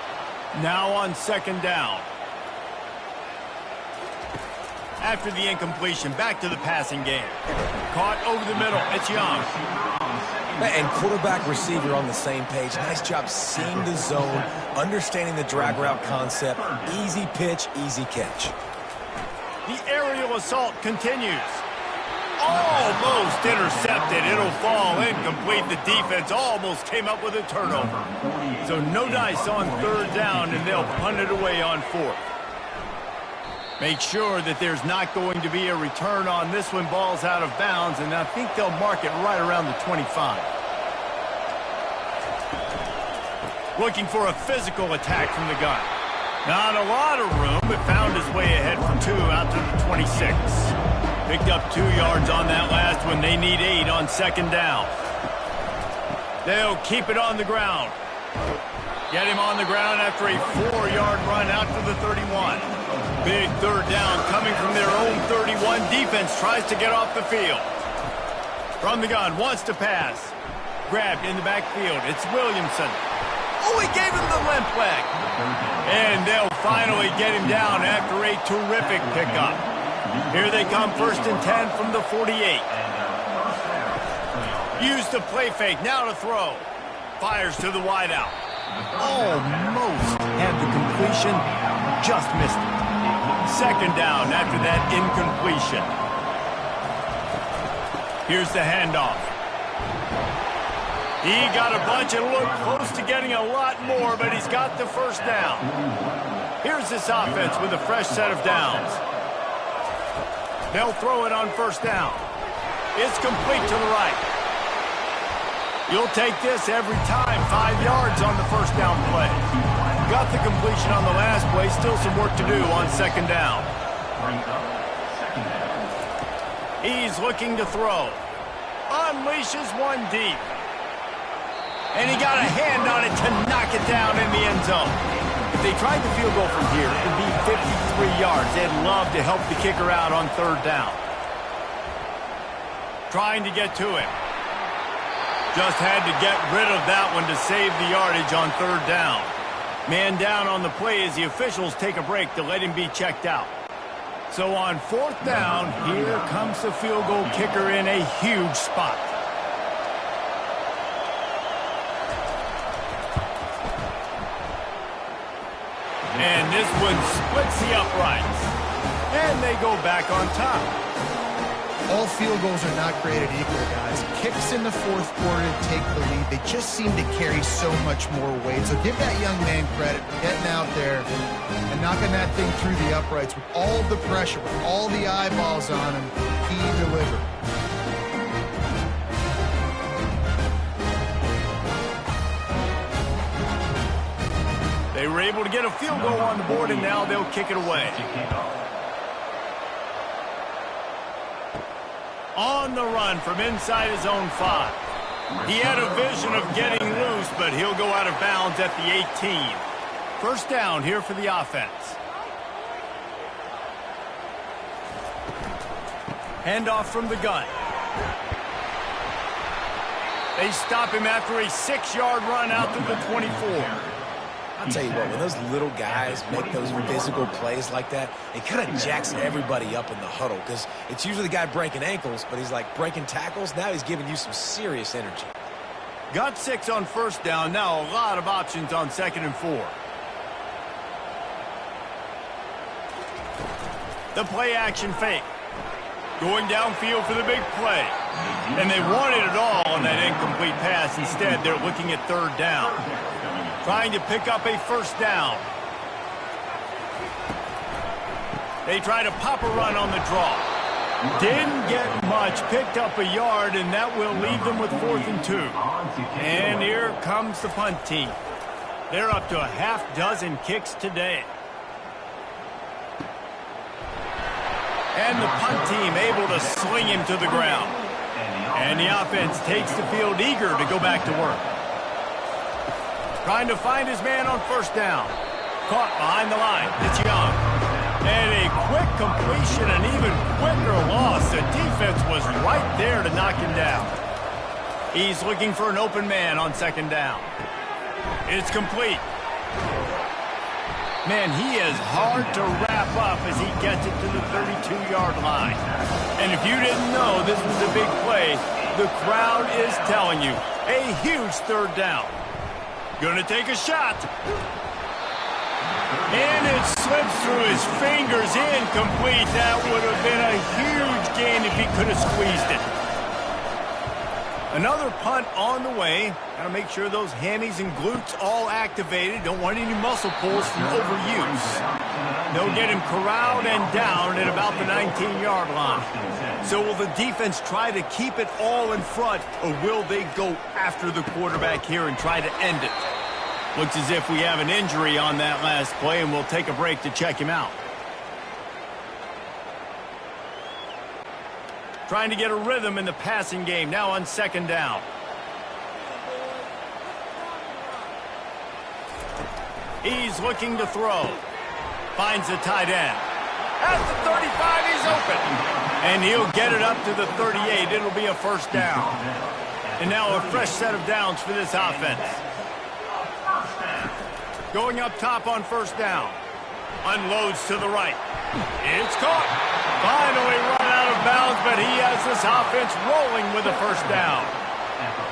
Now on 2nd down. After the incompletion, back to the passing game. Caught over the middle. It's Young. And quarterback receiver on the same page. Nice job seeing the zone, understanding the drag route concept. Easy pitch, easy catch. The aerial assault continues. Almost intercepted. It'll fall incomplete. The defense almost came up with a turnover. So no dice on 3rd down, and they'll punt it away on 4th. Make sure that there's not going to be a return on this one. Ball's out of bounds, and I think they'll mark it right around the 25. Looking for a physical attack from the gun. Not a lot of room, but found his way ahead for 2 out to the 26. Picked up 2 yards on that last one. They need 8 on second down. They'll keep it on the ground. Get him on the ground after a 4-yard run out to the 31. Big third down coming from their own 31. Defense tries to get off the field. From the gun, wants to pass. Grabbed in the backfield. It's Williamson. Oh, he gave him the limp leg. And they'll finally get him down after a terrific pickup. Here they come, 1st and 10 from the 48. Used the play fake, now to throw. Fires to the wideout. Almost had the completion, just missed it. Second down after that incompletion. Here's the handoff. He got a bunch and looked close to getting a lot more, but he's got the first down. Here's this offense with a fresh set of downs. They'll throw it on 1st down. It's complete to the right. You'll take this every time. 5 yards on the 1st down play. Got the completion on the last play. Still some work to do on 2nd down. He's looking to throw. Unleashes one deep. And he got a hand on it to knock it down in the end zone. If they tried the field goal from here, it would be 53 yards. They'd love to help the kicker out on 3rd down. Trying to get to him. Just had to get rid of that one to save the yardage on 3rd down. Man down on the play as the officials take a break to let him be checked out. So on 4th down, here comes the field goal kicker in a huge spot. And this one splits the uprights. And they go back on top. All field goals are not created equal, guys. Kicks in the 4th quarter to take the lead. They just seem to carry so much more weight. So give that young man credit for getting out there and knocking that thing through the uprights with all the pressure, with all the eyeballs on him. He delivered. They were able to get a field goal on the board, and now they'll kick it away. On the run from inside his own 5. He had a vision of getting loose, but he'll go out of bounds at the 18. 1st down here for the offense. Handoff from the gun. They stop him after a 6-yard run out to the 24. I'll tell you what, when those little guys make those physical plays like that, it kind of jacks everybody up in the huddle because it's usually the guy breaking ankles, but he's like breaking tackles. Now he's giving you some serious energy. Got 6 on 1st down. Now a lot of options on 2nd and 4. The play action fake. Going downfield for the big play. And they wanted it all on that incomplete pass. Instead, they're looking at 3rd down. Trying to pick up a 1st down. They try to pop a run on the draw. Didn't get much. Picked up a yard, and that will leave them with 4th and 2. And here comes the punt team. They're up to a half-dozen kicks today. And the punt team able to sling him to the ground. And the offense takes the field eager to go back to work. Trying to find his man on 1st down. Caught behind the line. It's Young. And a quick completion, an even quicker loss. The defense was right there to knock him down. He's looking for an open man on 2nd down. It's complete. Man, he is hard to wrap up as he gets it to the 32-yard line. And if you didn't know this was a big play, the crowd is telling you. A huge 3rd down. Gonna take a shot. And it slips through his fingers, incomplete. That would have been a huge gain if he could have squeezed it. Another punt on the way. Got to make sure those hammies and glutes all activated. Don't want any muscle pulls from overuse. They'll get him corralled and down at about the 19-yard line. So will the defense try to keep it all in front, or will they go after the quarterback here and try to end it? Looks as if we have an injury on that last play, and we'll take a break to check him out. Trying to get a rhythm in the passing game now on second down. He's looking to throw. Finds the tight end. At the 35, he's open. And he'll get it up to the 38. It'll be a first down. And now a fresh set of downs for this offense. Going up top on first down. Unloads to the right. It's caught. Finally run out of bounds, but he has this offense rolling with a first down.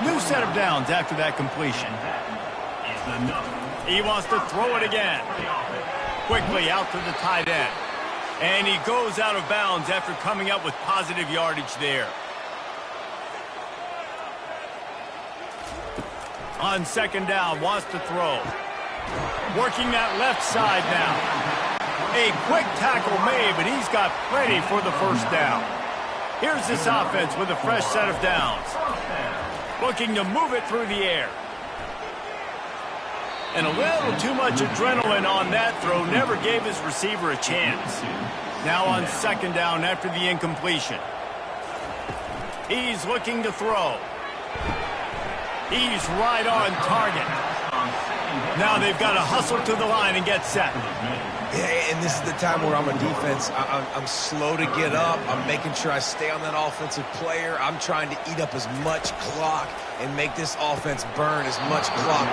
New set of downs after that completion. He wants to throw it again. Quickly out to the tight end. And he goes out of bounds after coming up with positive yardage there. On second down, wants to throw. Working that left side now. A quick tackle made, but he's got plenty for the first down. Here's this offense with a fresh set of downs. Looking to move it through the air. And a little too much adrenaline on that throw. Never gave his receiver a chance. Now on second down after the incompletion. He's looking to throw. He's right on target. Now they've got to hustle to the line and get set. Yeah, and this is the time where I'm a defense. I'm slow to get up. I'm making sure I stay on that offensive player. I'm trying to eat up as much clock and make this offense burn as much clock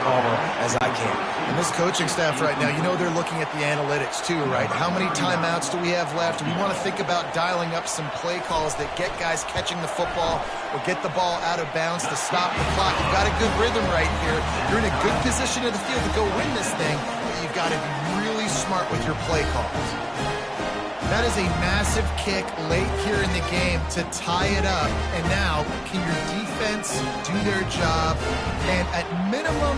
as I can. And this coaching staff right now, you know they're looking at the analytics too, right? How many timeouts do we have left? We want to think about dialing up some play calls that get guys catching the football or get the ball out of bounds to stop the clock. You've got a good rhythm right here. You're in a good position of the field to go win this thing, but you've got to be really smart with your play calls. That is a massive kick late here in the game to tie it up. And now, can your defense do their job and at minimum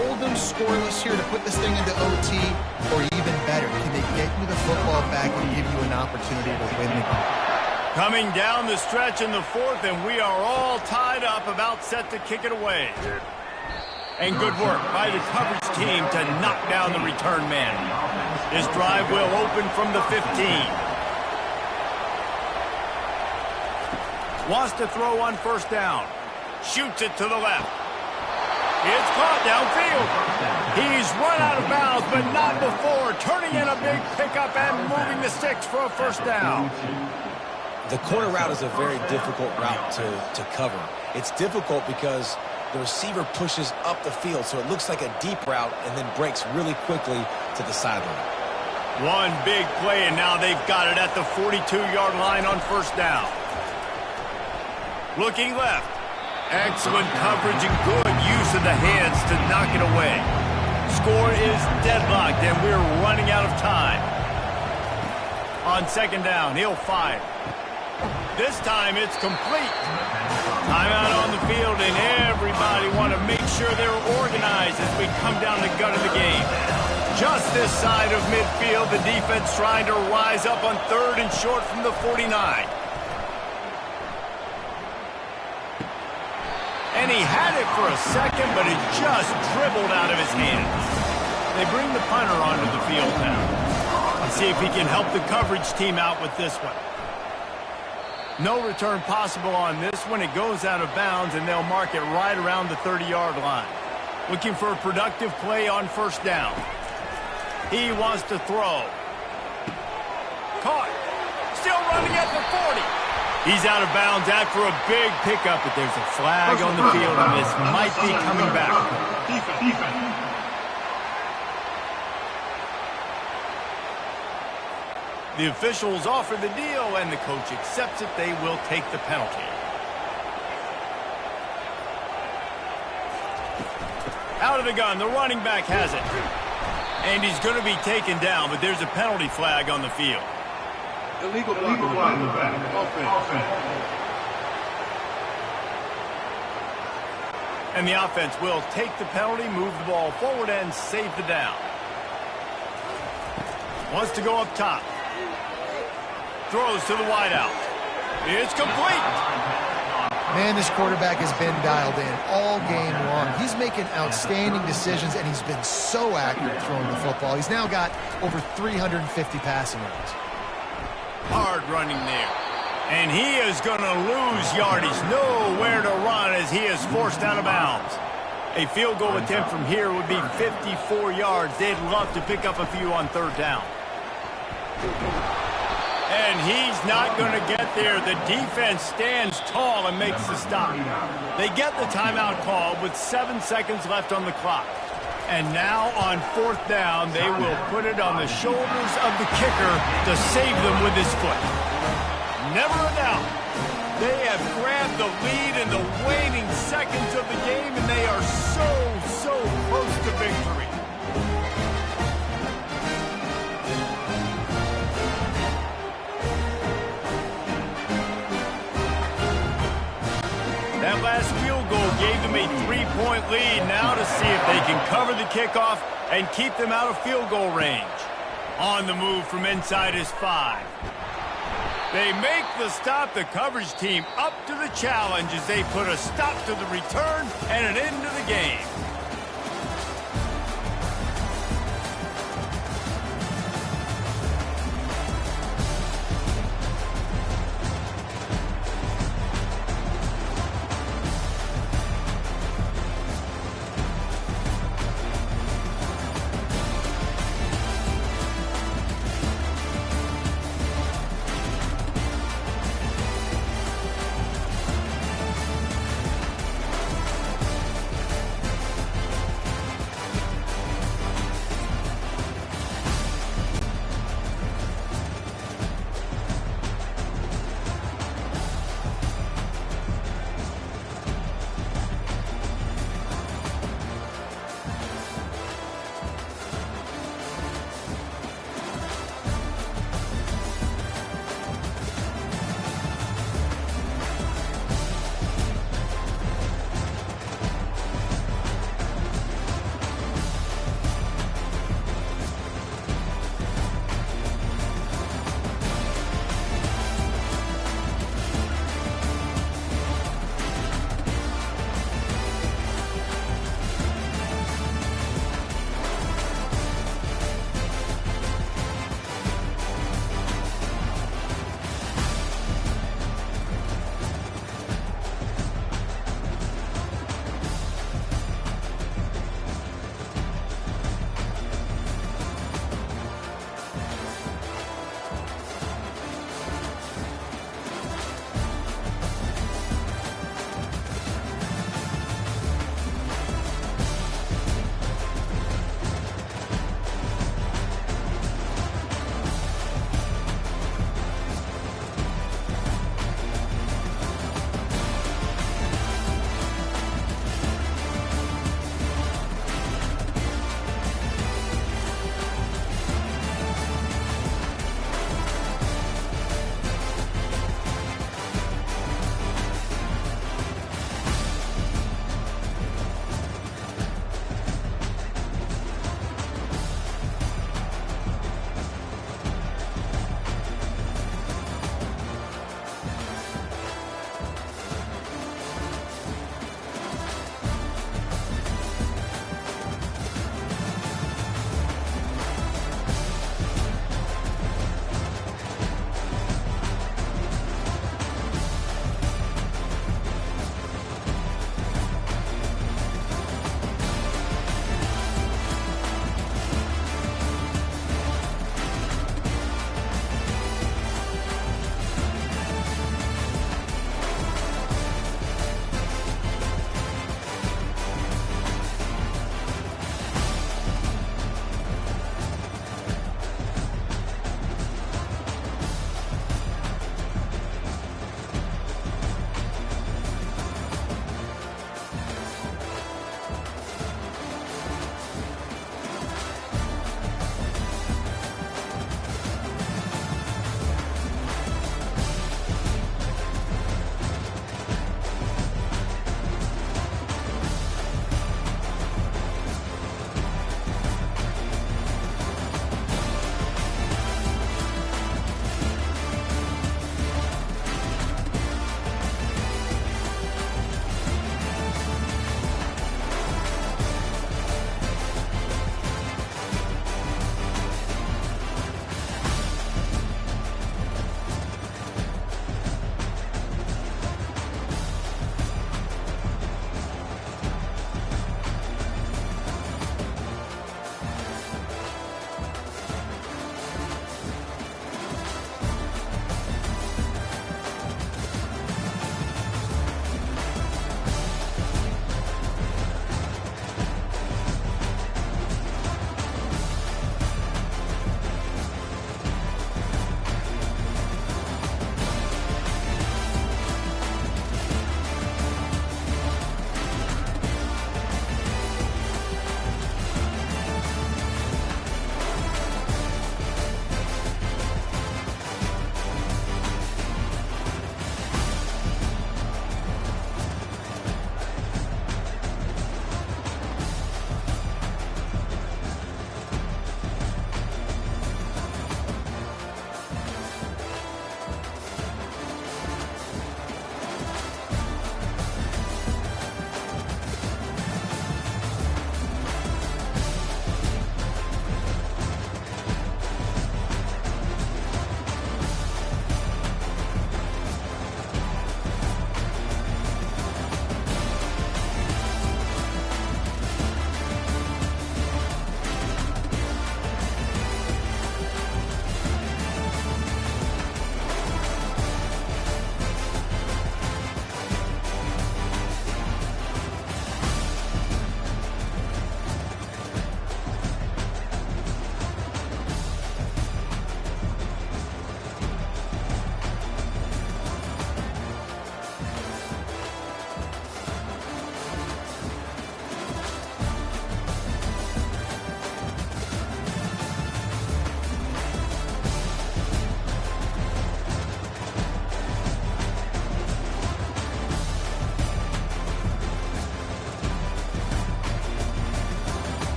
hold them scoreless here to put this thing into OT, or even better, can they get you the football back and give you an opportunity to win the game? Coming down the stretch in the fourth, and we are all tied up, about set to kick it away. And good work by the coverage team to knock down the return man. This drive will open from the 15. Wants to throw on first down. Shoots it to the left. It's caught downfield. He's run out of bounds, but not before. Turning in a big pickup and moving the sticks for a first down. The corner route is a very difficult route to cover. It's difficult because the receiver pushes up the field, so it looks like a deep route and then breaks really quickly to the sideline. One big play, and now they've got it at the 42-yard line on first down. Looking left. Excellent coverage and good use of the hands to knock it away. Score is deadlocked, and we're running out of time. On second down, he'll fire. This time it's complete. Timeout on the field, and everybody want to make sure they're organized as we come down the gut of the game. Just this side of midfield, the defense trying to rise up on third and short from the 49. And he had it for a second, but it just dribbled out of his hands. They bring the punter onto the field now. Let's see if he can help the coverage team out with this one. No return possible on this one. It goes out of bounds, and they'll mark it right around the 30-yard line. Looking for a productive play on first down. He wants to throw. Caught. Still running at the 40. He's out of bounds after a big pickup, but there's a flag on the field, and this might be coming back. Defense. The officials offer the deal, and the coach accepts it. They will take the penalty. Out of the gun, the running back has it. And he's going to be taken down, but there's a penalty flag on the field. Illegal block in the back. Offense. And the offense will take the penalty, move the ball forward, and save the down. Wants to go up top. Throws to the wideout. It's complete. Man, this quarterback has been dialed in all game long. He's making outstanding decisions, and he's been so accurate throwing the football. He's now got over 350 passing yards. Hard running there. And he is going to lose yardage. Nowhere to run as he is forced out of bounds. A field goal attempt from here would be 54 yards. They'd love to pick up a few on third down. And he's not going to get there. The defense stands tall and makes the stop. They get the timeout call with 7 seconds left on the clock. And now on fourth down, they will put it on the shoulders of the kicker to save them with his foot. Never a doubt. They have grabbed the lead in the waning seconds of the game, and they are so close to victory. That last field goal gave them a 3-point lead. Now to see if they can cover the kickoff and keep them out of field goal range. On the move from inside his 5. They make the stop. The coverage team up to the challenge as they put a stop to the return and an end to the game.